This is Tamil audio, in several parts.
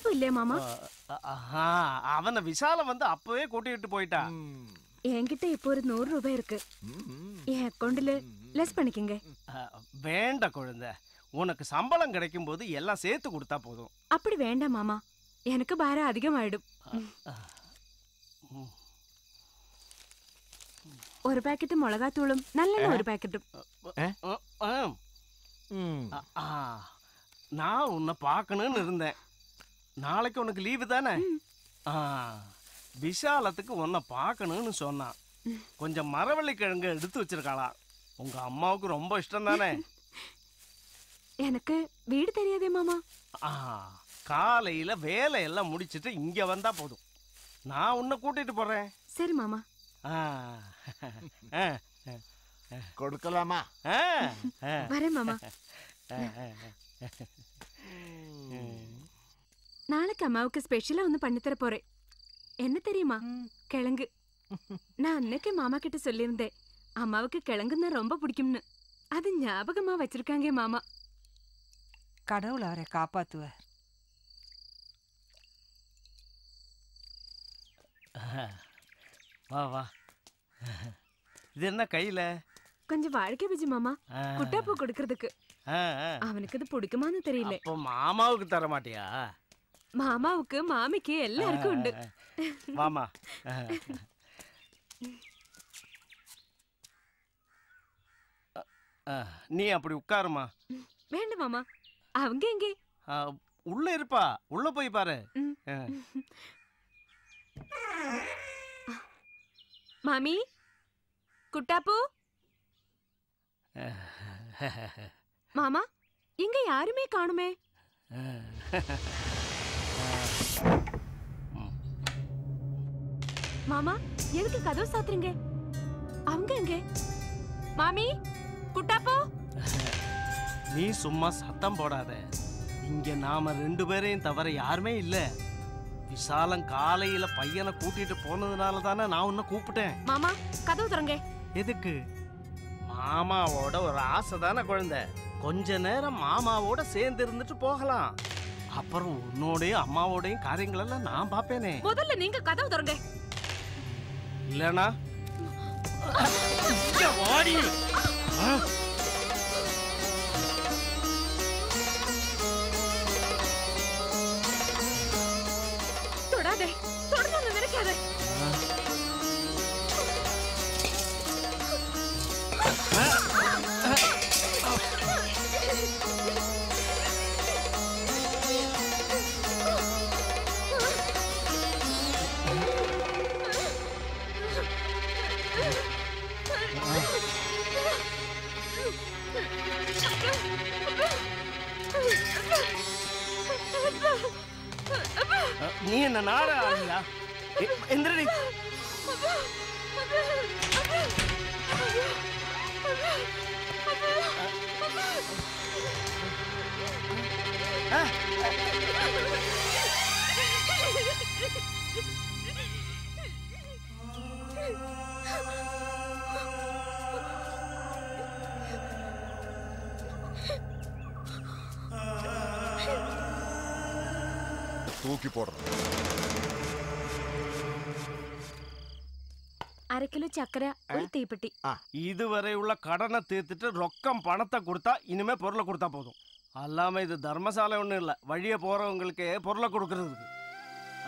குட்டாப்பு இல்லையா மாமா? அவன விசாலம் வந்து அப்பவே கூட்டிட்டு போயிட்டா. என்கிட்ட இப்போ ஒரு 100 ரூபாய் இருக்கு. என் அக்கௌண்ட்ல லெஸ் பண்ணிக்கங்க. வேண்ட குழந்தை, உனக்கு சம்பளம் கிடைக்கும் போது எல்லாம் சேர்த்து கொடுத்தா போதும். அப்படி வேண்டாம் மாமா, எனக்கு பாரம் அதிகமாயிடும். ஒரு பாக்கெட் மிளகாத்தூளும் நல்லெண்ணெய் ஒரு பாக்கெட்டும். நான் உன்னை பார்க்கணும்னு இருந்தேன். நாளைக்கு உனக்கு லீவு தானே? விஷாலத்துக்கு உன்னை பார்க்கணும்னு சொன்னான். கொஞ்சம் மரவள்ளி கிழங்கு எடுத்து வச்சிருக்காளா? உங்க அம்மாவுக்கு ரொம்ப இஷ்டம் தானே? எனக்கு வீடு தெரியாதே மாமா. காலையில வேலையெல்லாம் முடிச்சிட்டு இங்க வந்தா போதும். நான் உன்னை கூட்டிட்டு போறேன். சரி மாமா. கொடுக்கலாமா? வரேன் மாமா. நாளைக்கு அம்மாவுக்கு ஸ்பெஷலா ஒண்ணு பண்ணி தர போறேன். என்ன தெரியுமா? கிழங்கு. நான் அன்னைக்கு மாமா கிட்ட சொல்லியிருந்தேன், அம்மாவுக்கு கிழங்குன்னா ரொம்ப பிடிக்கும்னு. அது ஞாபகமா வச்சிருக்காங்க மாமா. கடவுள் அவரை காப்பாத்துவார். வா வா. இது என்ன கையில? கொஞ்சம் வாழ்க்கை பஜ்ஜி மாமா, குட்டாப்பூ கொடுக்கறதுக்கு. அவனுக்கு இது பிடிக்குமான்னு தெரியல. அப்போ மாமாவுக்கு தர மாட்டியா? மாமாவுக்கு மாமிக்கு எல்லாருக்கும் உண்டு. மாமா நீ அப்படி உட்காருமா. வேண்டாம் மாமா, அவங்க எங்கே? உள்ள இருப்பா, உள்ள போய் பாரு. மாமி, குட்டாப்பூ. மாமா, இங்க யாருமே காணுமே. மாமா, எதுக்கு கதவு சாத்துறீங்க? அவங்க எங்க? மாமி, குட்டாப்பூ. நீ சும்மா சத்தம் போடாத. இங்க நாம 2 பேரையும் தவிர யாருமே இல்ல. விசாலம் காலையில பையனை கூட்டிட்டு போனதுனால தானே நான் உன்னை கூப்பிட்டேன். மாமா, கதவு திறங்க. எதுக்கு? மாமாவோட ஒரு ஆசை தானே குழந்தை. கொஞ்ச நேரம் மாமாவோட சேர்ந்து இருந்துட்டு போகலாம். அப்புறம் உன்னோடையும் அம்மாவோடையும் காரியங்கள் எல்லாம் நான் பாப்பேனே. முதல்ல நீங்க கதவு திறங்க. இல்லனா தொடாதே, தொடர்ந்து நினைக்காதே. நீ என்ன நாட ஆடுறியா? எந்திரடி. தூக்கி போடுறேன். 1/2 கிலோ சக்கரை, ஒரு தீப்பெட்டி. இதுவரை உள்ள கடனை தீர்த்துட்டு ரொக்கம் பணத்தை கொடுத்தா இனிமே பொருளை கொடுத்தா போதும். அல்லாம இது தர்மசாலை ஒண்ணும் இல்ல, வழிய போறவங்களுக்கு பொருளை கொடுக்கறதுக்கு.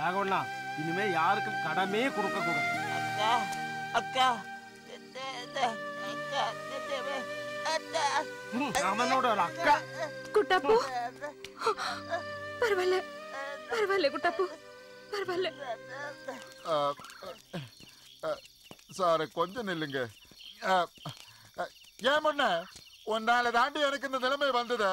ஆகணும்னா இனிமே யாருக்கும் கடமே கொடுக்க கூடாது. அக்கா அக்கா அவனோட ஒரு அக்கா. குட்டாப்பூ, பரவாயில்ல பரவாயில்ல குட்டாப்பூ, பரவாயில்ல. சார் கொஞ்சம் நில்லுங்க. ஏன் முன்ன உன்னால தாண்டி எனக்கு இந்த நிலைமை வந்தது.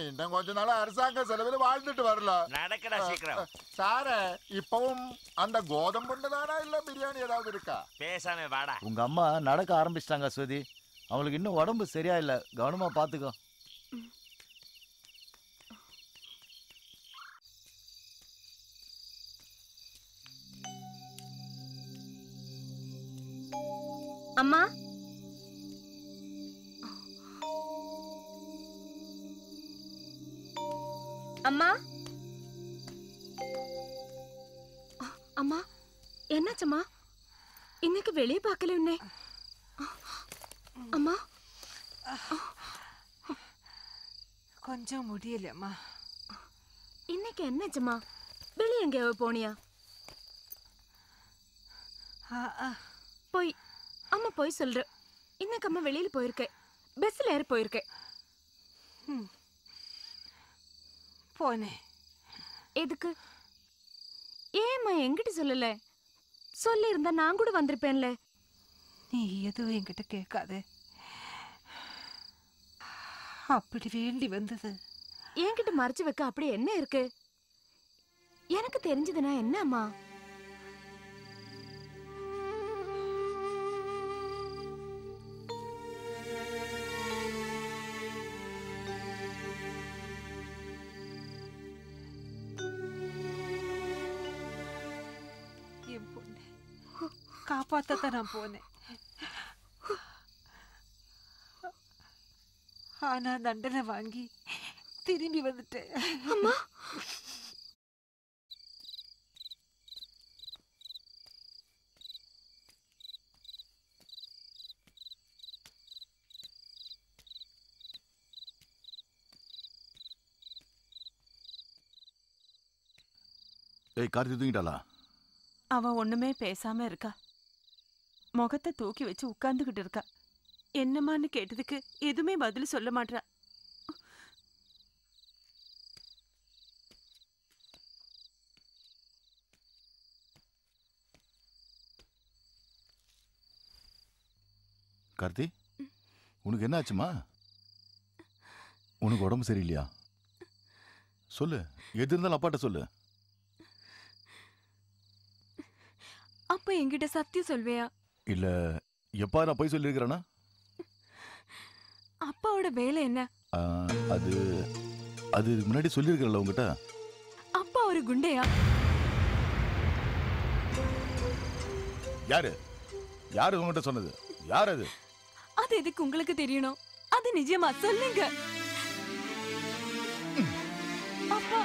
இன்னும் கொஞ்ச நாள் அரசாங்க செலவில் வாழ்ந்துட்டு வரலாம். நடக்கடா சீக்கிரம். சார இப்பவும் அந்த கோதம்புண்டு தானா இல்ல பிரியாணி ஏதாவது இருக்கா? பேசாம வாடா. உங்க அம்மா நடக்க ஆரம்பிச்சிட்டாங்க ஸ்வதி. அவங்களுக்கு இன்னும் உடம்பு சரியா இல்ல, கவனமா பாத்துக்கோ. அம்மா, அம்மா, அம்மா என்னாச்சம்மா? இன்னைக்கு வெளியே பார்க்கல உன்னே. அம்மா கொஞ்சம் முடியலம்மா. இன்னைக்கு என்னாச்சுமா? வெளியே எங்கேயாவது போனியா? போய் அம்மா போய் சொல்ற. இன்னைக்கு அம்மா வெளியில போயிருக்கேன். பஸ்ல ஏறி போயிருக்கேன். போனேன். எதுக்கு? ஏம்மா என்கிட்ட சொல்லல? சொல்லி இருந்தா நான் கூட வந்திருப்பேன்ல. நீ எதுவும் என்கிட்ட கேட்காது. அப்படி வேண்டி வந்தது. என்கிட்ட மறைச்சு வைக்க அப்படி என்ன இருக்கு? எனக்கு தெரிஞ்சதுன்னா என்ன அம்மா? என் பொண்ணு காப்பாத்த நான் போனேன். ஆனா தண்டனை வாங்கி திரும்பி வந்துட்டேன். அம்மா ஏய் கார்த்தி தூங்கிட்டாளா? அவ ஒண்ணுமே பேசாம இருக்கா. முகத்தை தூக்கி வச்சு உட்கார்ந்துகிட்டு இருக்கா. என்னமான்னு கேட்டதுக்கு எதுவுமே பதில் சொல்ல மாட்டா. கார்த்தி உனக்கு என்ன ஆச்சுமா? உனக்கு உடம்பு சரியில்லையா? சொல்லு, எது இருந்தாலும் அப்பாட்ட சொல்லு. அப்ப என்கிட்ட சத்தியம் சொல்வியா? இல்ல எப்பா நான் போய் சொல்லியிருக்கிறேன்னா? அப்பாவோட வேலை என்ன? அது அது முன்னாடி சொல்லியிருக்கிறல்ல உங்ககிட்ட. அப்பா ஒரு குண்டையா? யாரு யாரு உங்ககிட்ட சொன்னது? யார் அது? அது எதுக்கு உங்களுக்கு தெரியணும்? அது நிஜமா சொல்லுங்க. அப்பா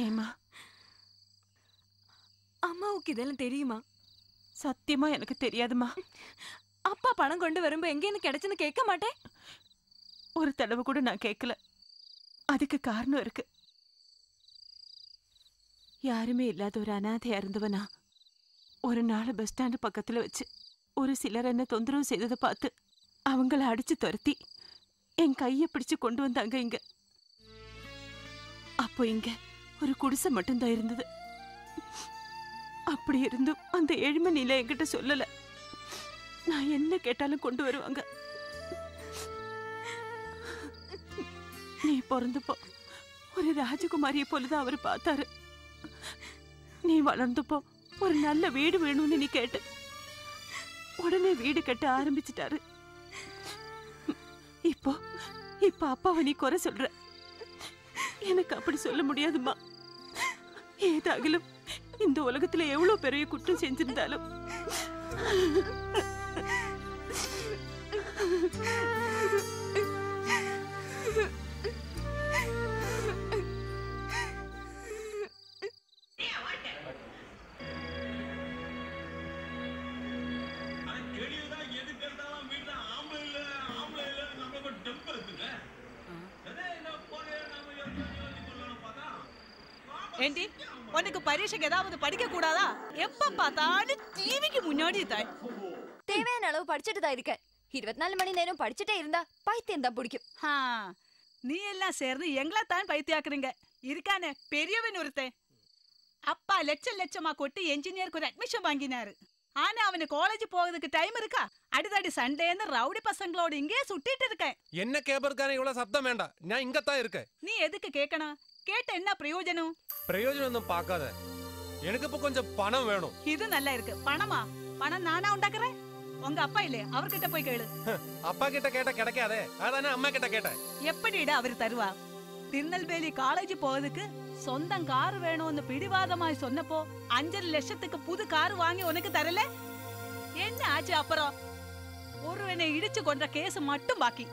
ஏமா அம்மாவுக்கு இதெல்லாம் தெரியுமா? சத்தியமா எனக்கு தெரியாதுமா. அப்பா பணம் கொண்டு வரும்போ எங்கேன்னு கிடைச்சுன்னு கேட்க மாட்டேன். ஒரு தடவை கூட நான் கேட்கல. அதுக்கு காரணம் இருக்கு. யாருமே இல்லாத ஒரு அனாதையா இருந்தவனா ஒரு நாள் பஸ் ஸ்டாண்டு பக்கத்துல வச்சு ஒரு சிலர் என்ன தொந்தரவு செய்ததை பார்த்து அவங்கள அடிச்சு துரத்தி என் கையை பிடிச்சு கொண்டு வந்தாங்க இங்க. அப்போ இங்க ஒரு குடிசை மட்டும்தான் இருந்தது. அப்படி இருந்தும் அந்த ஏழ்மை நிலை என்கிட்ட சொல்லல. நான் என்ன கேட்டாலும் கொண்டு வருவாங்க. நீ பிறந்தப்போ ஒரு ராஜகுமாரியை போலதான் அவரு பார்த்தாரு. நீ வளர்ந்தப்போ ஒரு நல்ல வீடு வேணும்னு நீ கேட்ட. உடனே வீடு கட்ட ஆரம்பிச்சிட்டாரு. இப்போ இப்ப அப்பாவை நீ குறை சொல்ற. எனக்கு அப்படி சொல்ல முடியாதுமா. ஏதாகிலும் இந்த உலகத்துல எவ்வளவு பெரிய குற்றம் செஞ்சிருந்தாலும் ஏண்டி உனக்கு பரீட்சைக்கு ஏதாவது படிக்க கூடாதா? எப்ப பார்த்தாலும் டிவிக்கு முன்னாடி தாய். தேவையான அளவு படிச்சுட்டு தான் இருக்கேன். 24 மணி நேரம் படிச்சுட்டே இருந்தா பைத்தியம் தான் பிடிக்கும். நீ எல்லாம் சேர்ந்து எங்களா தான் பைத்தியாக்குறீங்க. இருக்கானே பெரியவன் ஒருத்தன். அப்பா லட்சமா கொட்டி என்ஜினியருக்கு ஒரு அட்மிஷன் வாங்கினாரு. ஆனா அவனுக்கு காலேஜ் போகிறதுக்கு டைம் இருக்கா? அடிதடி சண்டேன்னு ரவுடி பசங்களோட இங்கே சுட்டிட்டு இருக்கேன். என்ன கேப்பறதுக்கான இவ்வளவு சத்தம் வேண்டாம். நான் இங்கத்தான் இருக்கேன். நீ எதுக்கு கேட்கணும்? கேட்ட என்ன பிரயோஜனம்? பிரயோஜனம் ஒன்றும் பார்க்காத. எனக்கு இப்ப கொஞ்சம் பணம் வேணும். இது நல்லா இருக்கு. பணமா? பணம் நானா உண்டாக்குறேன். உங்க அப்பா இல்லையே, அவர்கிட்ட போய் கேளு. அப்பா கிட்ட கேட்ட கிடைக்காதே, அதானே அம்மா கிட்ட கேட்டேன். எப்படிடா அவர் தருவா? திருநெல்வேலி காலேஜ் போறதுக்கு சொந்தம் கார் வேணும்னு பிடிவாதமாய் சொன்னப்போ 5 லட்சத்துக்கு புது கார் வாங்கி உனக்கு தரல. என்ன ஆச்சு அப்புறம்? ஒருவனை இடிச்சு கொண்ட கேஸ் மட்டும் பாக்கி,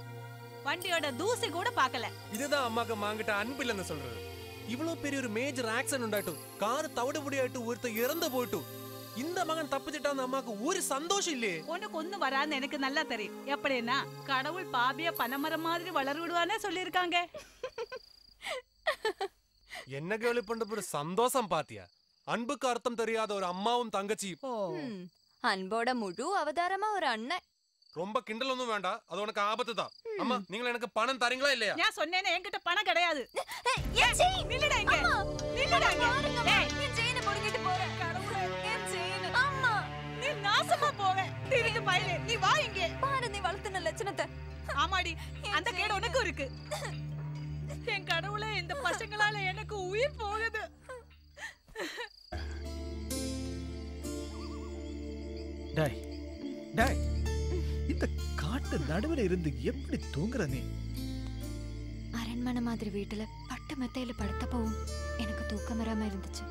வண்டியோட தூசி கூட பாக்கல. இதுதான் அம்மாக்கு மாங்கிட்ட அன்பு இல்லைன்னு சொல்றது. இவ்வளவு பெரிய ஒரு மேஜர் ஆக்சிடென்ட் உண்டாட்டும், கார் தவிடுபடியாட்டு ஒருத்தர் இறந்து போயிட்டும், இந்த மகன் தப்பிச்சிட்டான்னு அம்மாக்கு ஒரு சந்தோஷம் இல்லையே. உனக்கு ஒண்ணு வரான்னு எனக்கு நல்லா தெரியும். எப்படின்னா கடவுள் பாபிய பனைமரம் மாதிரி வளர விடுவானே சொல்லிருக்காங்க. என்ன கேள்வி பண்ற ஒரு சந்தோஷம் பாத்தியா? அன்புக்கு அர்த்தம் தெரியாத ஒரு அம்மாவும் தங்கச்சி. அன்போட முழு அவதாரமா ஒரு அண்ணன். ரொம்ப கிண்டல் ஒன்றும் வேண்டாம், அது உனக்கு ஆபத்து தான். அம்மா, நீங்க எனக்கு பணம் தரீங்களா இல்லையா? நான் சொன்னேனே என்கிட்ட பணம் கிடையாது. நில்லுடா இங்க. நில்லுடா இங்க. ஏய், என் செயினை முடுங்கிட்டு போற. கடவுளே, என் செயின். அம்மா, நீ நாசமா போவே. திருட்டு பயலே, நீ வா இங்க. பாரு நீ வளர்த்துன லட்சணத்தை. ஆமாடி, அந்த கேடு உனக்கும் இருக்கு. என் கடவுளே, இந்த பசங்களால எனக்கு உயிர் போகுது. டாய் டாய், இந்த காட்டு நடுவில் இருந்து எப்படி தூங்குற நீ? அரண்மனை மாதிரி வீட்டுல பட்டு மெத்தையில படுத்தப்பவும் எனக்கு தூக்கம் வராம இருந்துச்சு.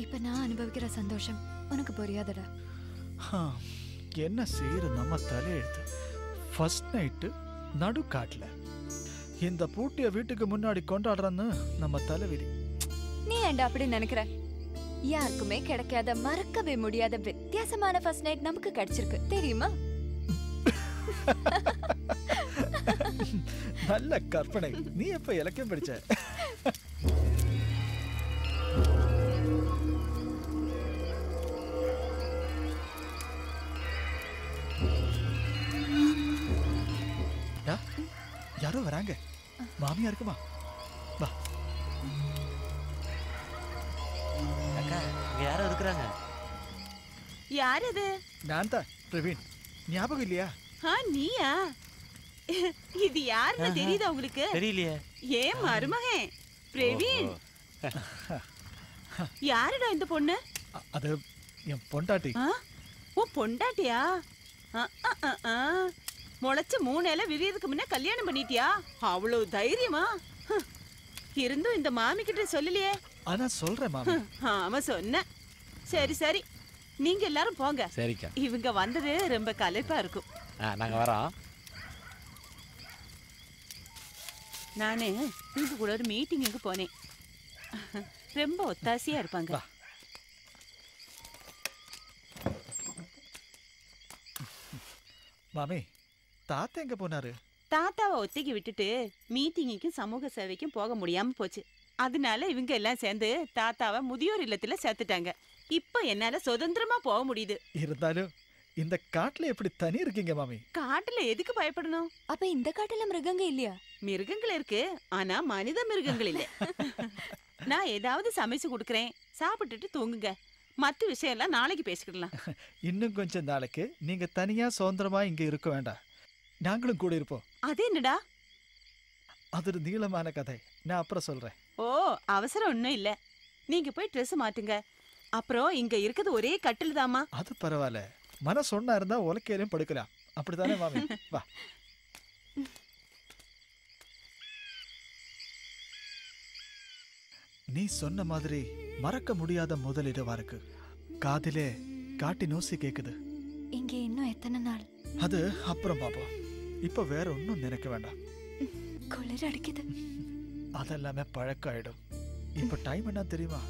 இப்ப நான் அனுபவிக்கிற சந்தோஷம் உனக்கு புரியாதடா. என்ன செய்யற நம்ம தலையெழுத்து. ஃபர்ஸ்ட் நைட்டு நடு காட்டுல இந்த பூட்டிய வீட்டுக்கு முன்னாடி கொண்டாடுறன்னு நம்ம தலைவிதி. நீ ஏன்டா அப்படி நினைக்கிற? யாருக்குமே கிடைக்காத, மறக்கவே முடியாத வித்தியாசமான ஃபர்ஸ்ட் நைட் நமக்கு கிடைச்சிருக்கு தெரியுமா? நல்ல கற்பனை. நீ எப்ப இலக்கியம் படிச்ச? யாரோ வராங்க. மாமியா இருக்குமா? வா. அக்கா, இங்க யாரோ இருக்கிறாங்க. யார் இது? நான் தான் பிரவீன். ஞாபகம் இல்லையா? நீயா? இது யாருன்னு தெரியுதா உங்களுக்கு? தெரியலையே. ஏன் மருமகன் பிரவீன். யாருடா இந்த பொண்ணு? அது என் பொண்டாட்டி. ஓ, பொண்டாட்டியா? முளைச்ச 3 இலை விரியதுக்கு முன்ன கல்யாணம் பண்ணிட்டியா? அவ்வளவு தைரியமா? இருந்தும் இந்த மாமி கிட்ட சொல்லலையே. ஆனா சொல்றேன் மாமி. ஆமா சொன்ன. சரி சரி, நீங்க எல்லாரும் போங்க. சரிக்கா. இவங்க வந்தது ரொம்ப களைப்பா இருக்கும். நாங்க வரோம். நானு இவங்க கூட ஒரு மீட்டிங்குக்கு போனேன். ரொம்ப ஒத்தாசையா இருப்பாங்க. மாமி, தாத்தா எங்க போனாரு? தாத்தாவை ஒத்திக்கு விட்டுட்டு மீட்டிங்குக்கும் சமூக சேவைக்கும் போக முடியாம போச்சு. அதனால இவங்க எல்லாம் சேர்ந்து தாத்தாவை முதியோர் இல்லத்துல சேர்த்துட்டாங்க. இப்ப என்னால சுதந்திரமா போக முடியுது. இருந்தாலும் இந்த காட்டுல எப்படி தனி இருக்கீங்க மாமி? காட்டுல எதுக்கு பயப்படணும்? அப்ப இந்த காட்டுல மிருகங்க இல்லையா? மிருகங்கள் இருக்கு, ஆனா மனித மிருகங்கள் இல்ல. நான் ஏதாவது சமைச்சு கொடுக்கறேன், சாப்பிட்டுட்டு தூங்குங்க. மத்த விஷயம் எல்லாம் நாளைக்கு பேசிக்கிடலாம். இன்னும் கொஞ்சம் நாளைக்கு நீங்க தனியா சுதந்திரமா இங்க இருக்க வேண்டாம், நாங்களும் கூட இருப்போம். அது என்னடா? அது ஒரு நீளமான கதை, நான் அப்புறம் சொல்றேன். ஓ, அவசரம் ஒன்றும் இல்ல. நீங்க போய் ட்ரெஸ் மாட்டுங்க. அப்புறம் இங்க இருக்கிறது ஒரே கட்டில் தாமா. அது பரவாயில்ல, மனசு ஒன்னா இருந்தா உலக்கையிலும் படுக்கலாம். அப்படித்தானே மாமி? வா. நீ சொன்ன மாதிரி மறக்க முடியாத முதல் இரவா இருக்கு. காதிலே காட்டி நோசி கேக்குது. இங்க இன்னும் எத்தனை நாள்? அது அப்புறம் பாப்போம். இப்ப வேற ஒன்னும் நினைக்க வேண்டாம். குளிர் அடிக்குது. அதெல்லாமே பழக்கம் ஆயிடும். இப்ப டைம் என்ன தெரியுமா?